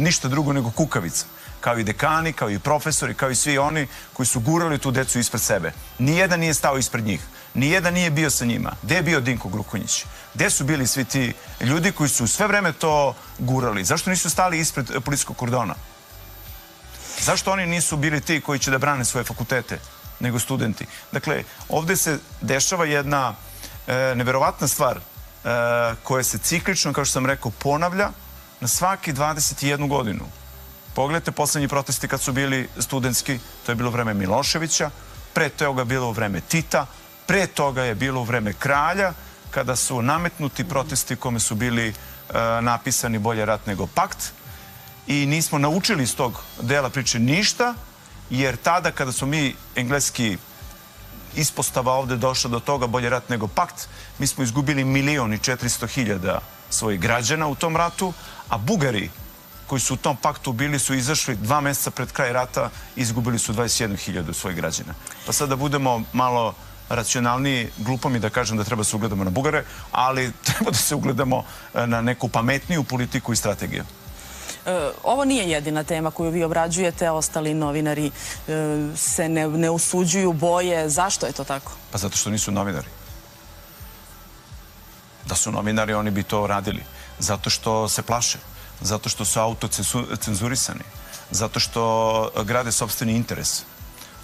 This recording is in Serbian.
ništa drugo nego kukavica. Kao i dekani, kao i profesori, kao i svi oni koji su gurali tu decu ispred sebe. Nijedan nije stao ispred njih. Nijedan nije bio sa njima. Gde je bio Dinko Gruhonjić? Gde su bili svi ti ljudi koji su sve vreme to gurali? Zašto nisu stali ispred policijskog kordona? Zašto oni nisu bili ti koji će da brane svoje fakultete, nego studenti? Dakle, ovde se dešava jedna neverovatna stvar koja se ciklično, kao što sam rekao, ponavlja na svaki 21 godinu. Pogledajte poslednji protesti kad su bili studentski, to je bilo vreme Miloševića, pre toga je bilo vreme Tita, pre toga je bilo vreme Kralja, kada su nametnuti protesti kome su bili napisani bolje rat nego pakt. I nismo naučili iz tog dela priče ništa, jer tada kada smo mi, engleski ispostava ovde došla do toga bolje rat nego pakt, mi smo izgubili 1.400.000 svojih građana u tom ratu, a Bugari koji su u tom paktu bili su izašli 2 meseca pred kraj rata i izgubili su 21.000 svojih građana. Pa sad da budemo malo racionalniji, glupo mi da kažem da treba se ugledamo na Bugare, ali treba da se ugledamo na neku pametniju politiku i strategiju. Ovo nije jedina tema koju vi obrađujete, ostali novinari se ne usuđuju, boje. Zašto je to tako? Pa zato što nisu novinari. Da su novinari, oni bi to radili. Zato što se plaše. Zato što su autocenzurisani. Zato što grade sopstveni interes.